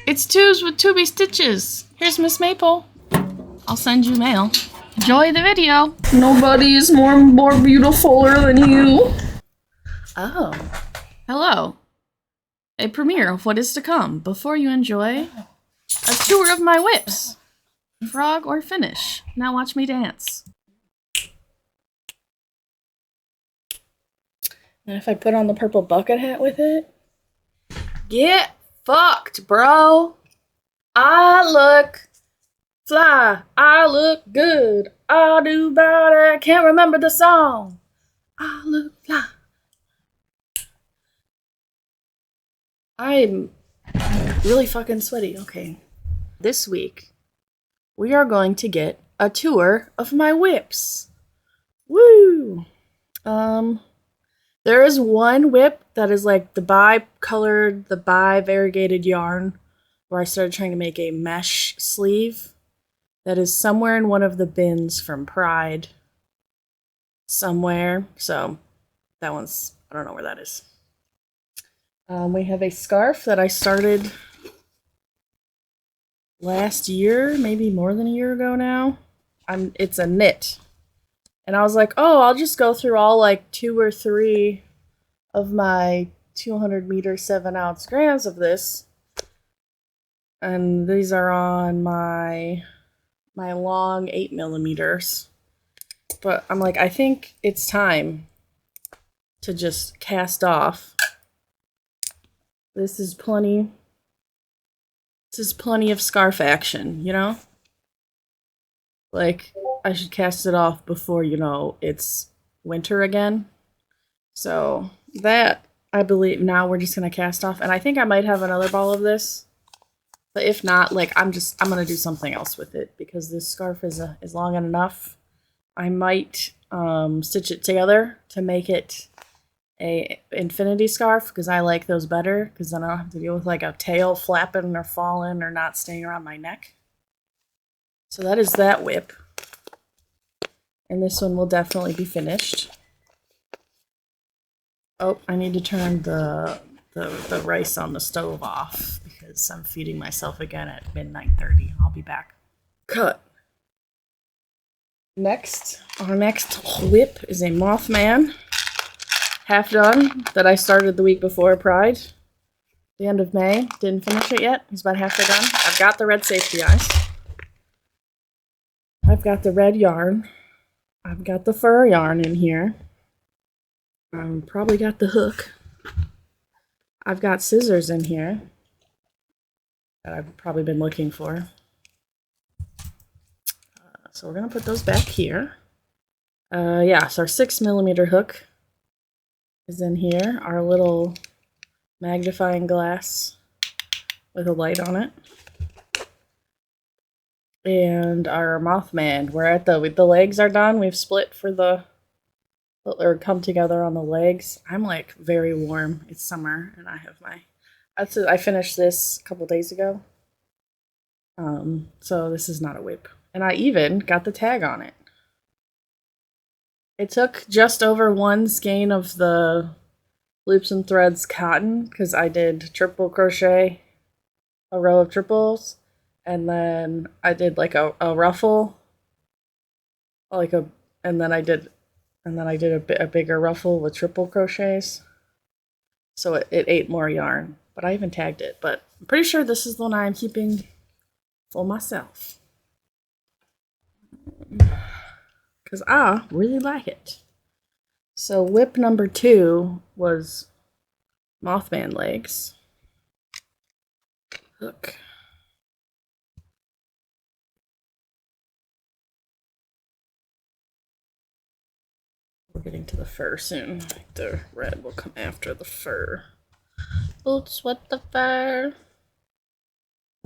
It's Tubes with TubeyStitches. Here's Miss Maple. I'll send you mail. Enjoy the video. Nobody is more beautifuler than you. Oh. Hello. A premiere of what is to come before you enjoy a tour of my whips. Frog or finish. Now watch me dance. And if I put on the purple bucket hat with it? Get fucked, bro. I look fly. I look good. I do better. I can't remember the song. I look fly. I'm really fucking sweaty. Okay. This week, we are going to get a tour of my whips. Woo! There is one whip that is like the bi-colored, the bi-variegated yarn where I started trying to make a mesh sleeve that is somewhere in one of the bins from Pride. Somewhere. So that one's, I don't know where that is. We have a scarf that I started last year, maybe more than a year ago now. It's a knit. And I was like, oh, I'll just go through all like 2 or 3 of my 200 meter 7-ounce grams of this. And these are on my long 8 millimeters. But I'm like, I think it's time to just cast off. This is plenty of scarf action, you know? Like, I should cast it off before, you know, it's winter again. So that, I believe, now we're just going to cast off. And I think I might have another ball of this. But if not, like, I'm going to do something else with it because this scarf is long enough. I might stitch it together to make it a infinity scarf because I like those better because then I don't have to deal with like a tail flapping or falling or not staying around my neck. So that is that whip. And this one will definitely be finished. Oh, I need to turn the rice on the stove off because I'm feeding myself again at 9:30. I'll be back. Cut. Next, our next whip is a Mothman. Half done that I started the week before Pride. The end of May. Didn't finish it yet. It's about halfway done. I've got the red safety eyes. I've got the red yarn. I've got the fur yarn in here. Probably got the hook. I've got scissors in here that I've probably been looking for. So we're going to put those back here. Yeah, so our 6 millimeter hook is in here. Our little magnifying glass with a light on it. And our Mothman. We're at the legs are done. We've split for the, or come together on the legs. I'm like very warm. It's summer and I have my, I finished this a couple days ago. So this is not a whip. And I even got the tag on it. It took just over 1 skein of the loops and threads cotton because I did triple crochet, a row of triples, and then I did like a ruffle, and then I did a bigger ruffle with triple crochets. So it ate more yarn, but I even tagged it. But I'm pretty sure this is the one I'm keeping for myself because I really like it. So whip number 2 was Mothman legs. Hook. We're getting to the fur soon. The red will come after the fur. Boots with the fur.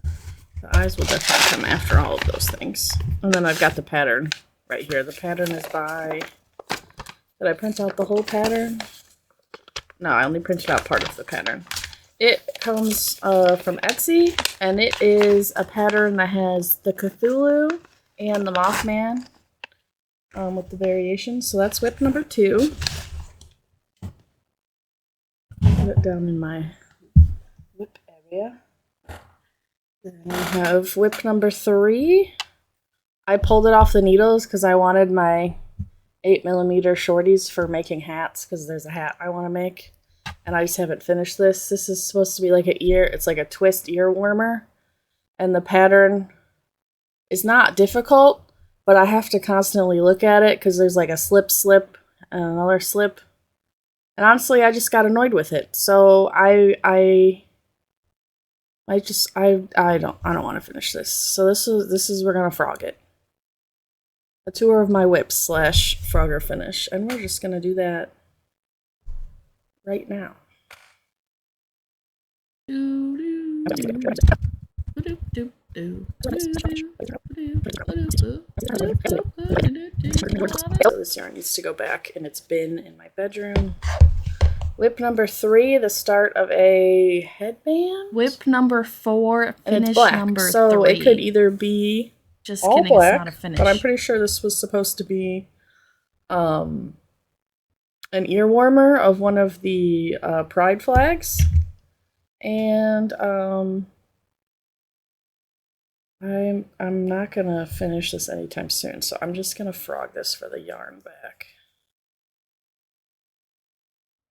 The eyes will definitely come after all of those things. And then I've got the pattern right here. The pattern is by... Did I print out the whole pattern? No, I only printed out part of the pattern. It comes from Etsy, and it is a pattern that has the Cthulhu and the Mothman with the variations. So that's whip number 2. Put it down in my whip area. Then we have whip number 3. I pulled it off the needles because I wanted my 8mm shorties for making hats, because there's a hat I want to make. And I just haven't finished this. This is supposed to be like it's like a twist ear warmer. And the pattern is not difficult, but I have to constantly look at it because there's like a slip, and another slip. And honestly, I just got annoyed with it. So I don't want to finish this. So this is we're gonna frog it. A tour of my whips / frogger finish, and we're just gonna do that right now. So this yarn needs to go back in its bin in my bedroom. Whip number 3, the start of a headband. Whip number 4, finish number 3. So it could either be just all kidding, black, it's not a finish. But I'm pretty sure this was supposed to be an ear warmer of one of the pride flags. And I'm not gonna finish this anytime soon, so I'm just gonna frog this for the yarn back.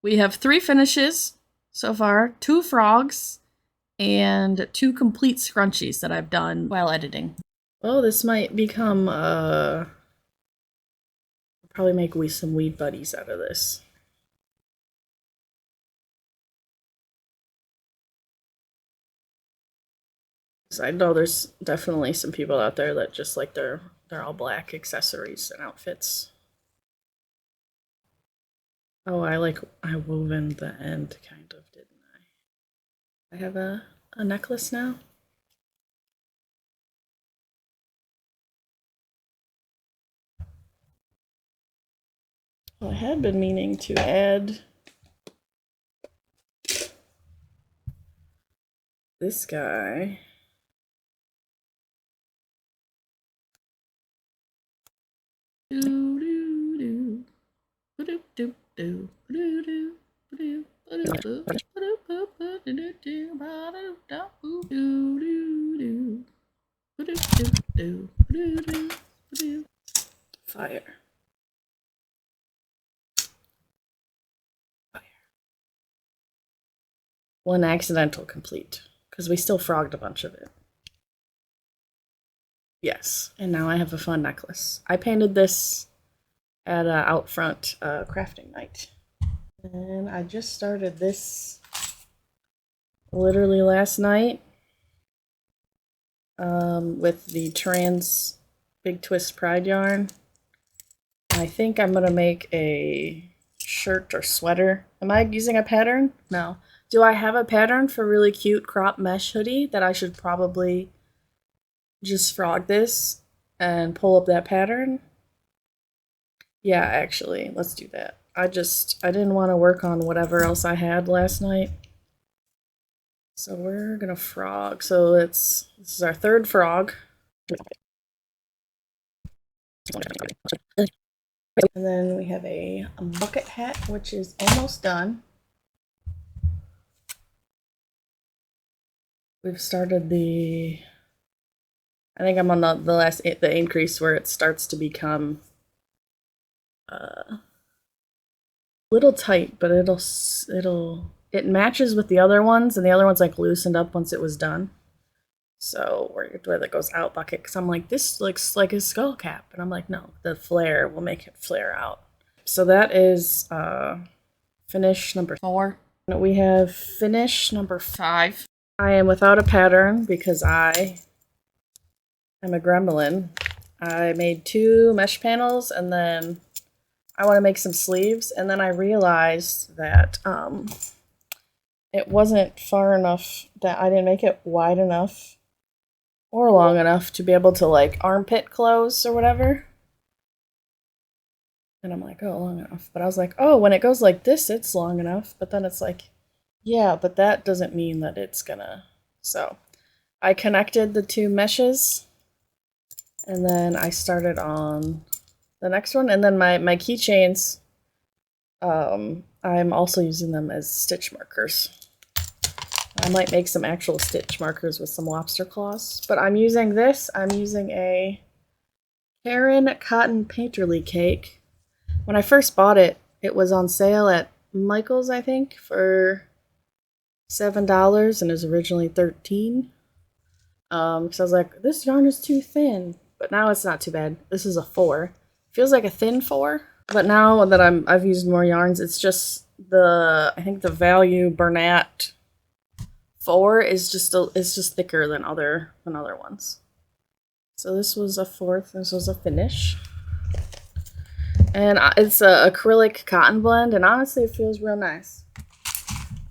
We have 3 finishes so far, 2 frogs, and 2 complete scrunchies that I've done while editing. Well, this might become probably make some weed buddies out of this. I know there's definitely some people out there that just like they're all black accessories and outfits. Oh, I woven the end kind of, didn't I? I have a necklace now. Well, I had been meaning to add this guy. Fire. One accidental complete, because we still frogged a bunch of it. Yes, and now I have a fun necklace. I painted this at Out Front crafting night. And I just started this literally last night with the Trans Big Twist Pride yarn. I think I'm going to make a shirt or sweater. Am I using a pattern? No. Do I have a pattern for really cute crop mesh hoodie that I should probably just frog this and pull up that pattern? Yeah, actually, let's do that. I didn't want to work on whatever else I had last night. So we're gonna frog. So this is our 3rd frog. And then we have a bucket hat, which is almost done. We've started I think I'm on the increase where it starts to become little tight, but it matches with the other ones, and the other ones like loosened up once it was done. So where that goes out bucket, because I'm like, this looks like a skull cap, and I'm like, no, the flare will make it flare out. So that is finish number 4. We have finish number 5. I am without a pattern because I am a gremlin. I made 2 mesh panels, and then I want to make some sleeves, and then I realized that it wasn't far enough, that I didn't make it wide enough or long enough to be able to like armpit close or whatever. And I'm like, oh, long enough. But I was like, oh, when it goes like this, it's long enough. But then it's like, yeah, but that doesn't mean that it's gonna. So I connected the 2 meshes, and then I started on the next one. And then my keychains, I'm also using them as stitch markers. I might make some actual stitch markers with some lobster claws. But I'm using this. I'm using a Karen Cotton Painterly cake. When I first bought it, it was on sale at Michael's, I think, for $7, and it was originally $13. Because I was like, this yarn is too thin. But now it's not too bad. This is a 4. Feels like a thin 4. But now that I've used more yarns, it's just I think the Value Bernat 4 is just thicker than other ones. So this was a 4th. This was a finish. And it's an acrylic cotton blend, and honestly, it feels real nice.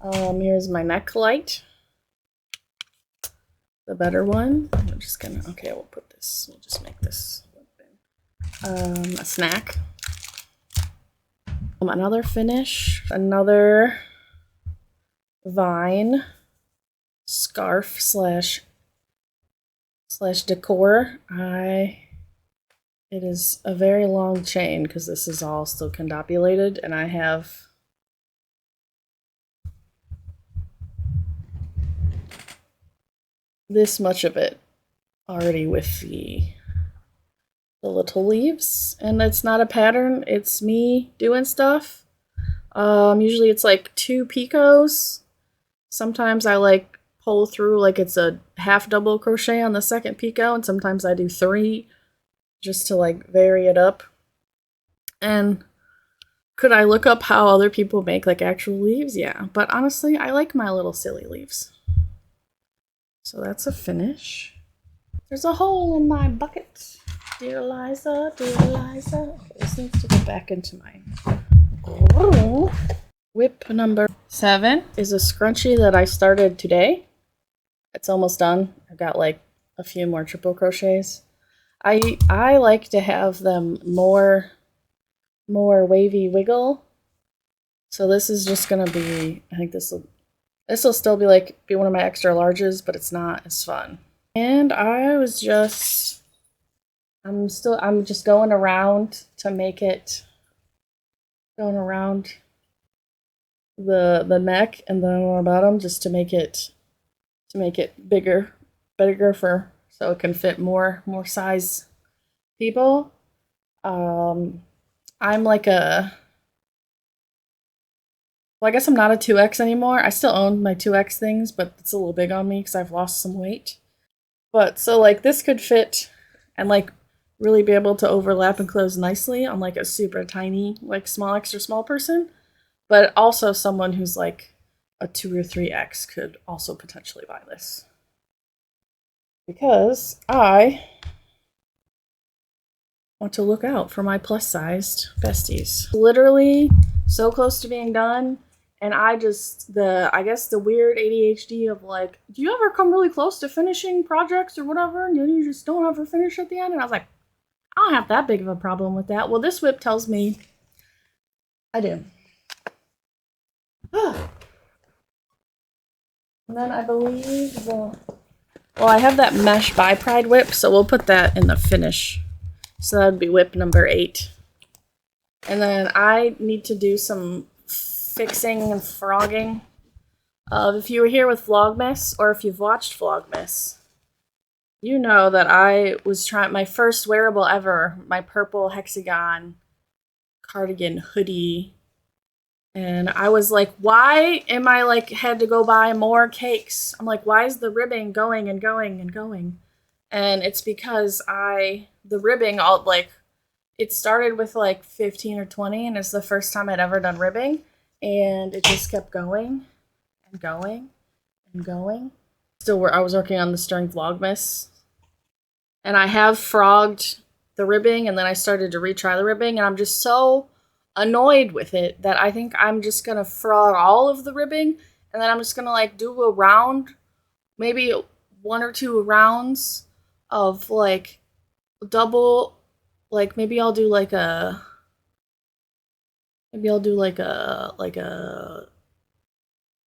Here's my neck light. The better one. I'm just gonna, okay, we'll put this, we'll just make this a snack. Another finish, another vine scarf slash decor. It is a very long chain because this is all still condopulated, and I have this much of it already with the little leaves. And it's not a pattern, it's me doing stuff. Usually it's like 2 picots. Sometimes I like pull through like it's a half double crochet on the second picot, and sometimes I do 3 just to like vary it up. And could I look up how other people make like actual leaves? Yeah, but honestly, I like my little silly leaves. So that's a finish. There's a hole in my bucket. Dear Eliza, dear Eliza. Okay, this needs to go back into my whip. Number 7 is a scrunchie that I started today. It's almost done. I've got like a few more triple crochets. I like to have them more wavy wiggle. So this is just gonna be, I think this will still be one of my extra larges, but it's not as fun. And I'm just going around to make it, going around the neck and then on the bottom just to make it bigger so it can fit more size people. I'm like well, I guess I'm not a 2X anymore. I still own my 2X things, but it's a little big on me because I've lost some weight. But so like this could fit and like really be able to overlap and close nicely on like a super tiny, like small, extra small person. But also someone who's like a 2 or 3X could also potentially buy this. Because I want to look out for my plus-sized besties. Literally so close to being done, and I guess the weird ADHD of like, do you ever come really close to finishing projects or whatever, and you just don't ever finish at the end? And I was like, I don't have that big of a problem with that. Well, this whip tells me I do. And then I believe I have that mesh by Pride whip, so we'll put that in the finish. So that would be whip number 8. And then I need to do some fixing and frogging. If you were here with Vlogmas, or if you've watched Vlogmas, you know that I was trying my first wearable ever, my purple hexagon cardigan hoodie. And I was like, why am I like had to go buy more cakes? I'm like, why is the ribbing going and going and going? And it's because the ribbing all like, it started with like 15 or 20, and it's the first time I'd ever done ribbing, and it just kept going and going and going. I was working on this during Vlogmas, and I have frogged the ribbing, and then I started to retry the ribbing, and I'm just so annoyed with it that I think I'm just gonna frog all of the ribbing, and then I'm just gonna like do a round, maybe 1 or 2 rounds of like double, like maybe I'll do like a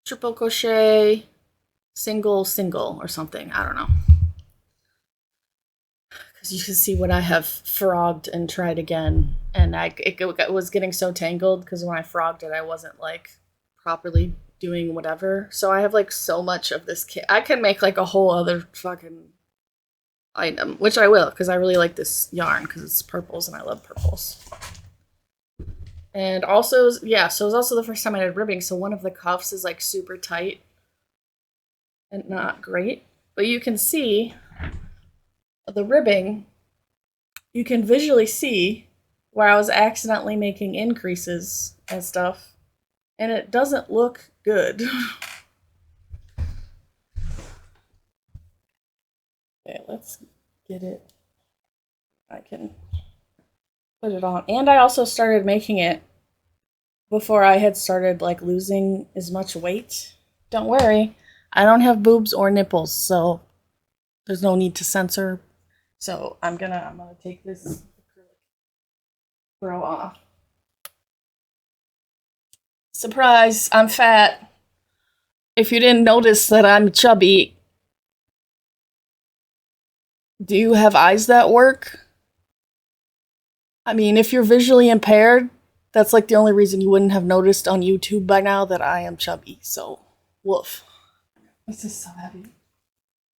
triple crochet, single or something. I don't know. Because you can see what I have frogged and tried again, and it was getting so tangled because when I frogged it, I wasn't like properly doing whatever. So I have like so much of this kit. I can make like a whole other fucking item, which I will, because I really like this yarn because it's purples and I love purples. And also, yeah, so it was also the first time I did ribbing, so one of the cuffs is like super tight and not great. But you can see the ribbing, you can visually see where I was accidentally making increases and stuff, and it doesn't look good. Okay, let's get it. I can put it on. And I also started making it before I had started like losing as much weight. Don't worry, I don't have boobs or nipples, so there's no need to censor. So I'm gonna take this acrylic throw off. Surprise, I'm fat. If you didn't notice that I'm chubby, do you have eyes that work? I mean, if you're visually impaired, that's like the only reason you wouldn't have noticed on YouTube by now that I am chubby, so woof. This is so heavy.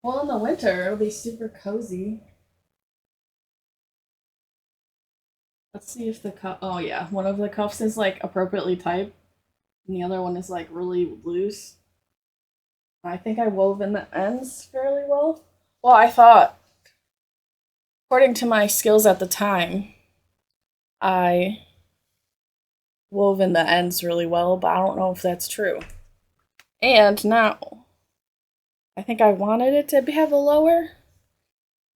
Well, in the winter, it'll be super cozy. Let's see if the cuff, oh yeah, one of the cuffs is like appropriately tight, and the other one is like really loose. I think I wove in the ends fairly well. Well, I thought, according to my skills at the time, I wove in the ends really well, but I don't know if that's true. And now, I think I wanted it to have a lower,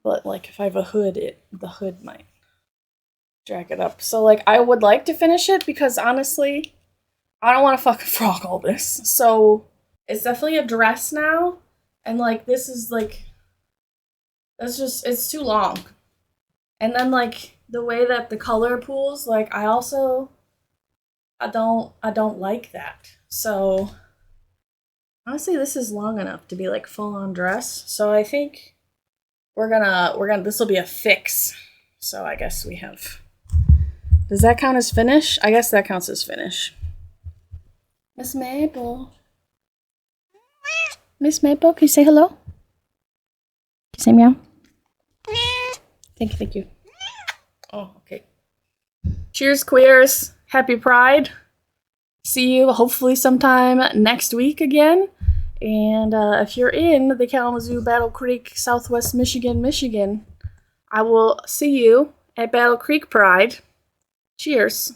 but like if I have a hood, the hood might drag it up. So like I would like to finish it because honestly, I don't want to fucking frog all this. So it's definitely a dress now, and like this is like, it's too long. And then like the way that the color pools, like I don't like that. So honestly, this is long enough to be like full on dress. So I think we're gonna this will be a fix. So I guess we have, does that count as finish? I guess that counts as finish. Miss Maple. Miss Maple, can you say hello? Can you say meow? Thank you. Oh, okay. Cheers, queers. Happy Pride. See you hopefully sometime next week again. And if you're in the Kalamazoo, Battle Creek, Southwest Michigan, I will see you at Battle Creek Pride. Cheers.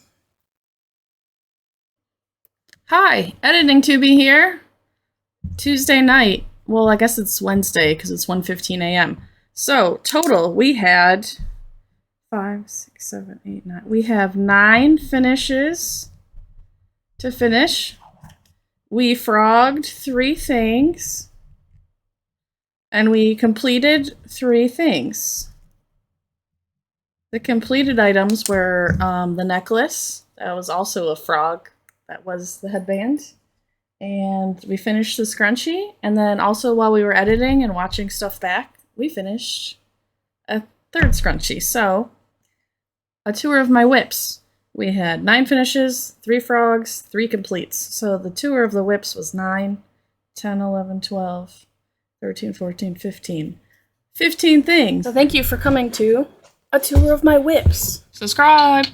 Hi, Editing Tubi here. Tuesday night. Well, I guess it's Wednesday because it's 1:15 a.m. So, total, we had 5, 6, 7, 8, 9. We have 9 finishes to finish. We frogged 3 things. And we completed 3 things. The completed items were the necklace. That was also a frog. That was the headband. And we finished the scrunchie. And then also while we were editing and watching stuff back, we finished a 3rd scrunchie. So, a tour of my whips. We had 9 finishes, 3 frogs, 3 completes. So the tour of the whips was 9, 10, 11, 12, 13, 14, 15. 15 things. So thank you for coming to a tour of my whips. Subscribe!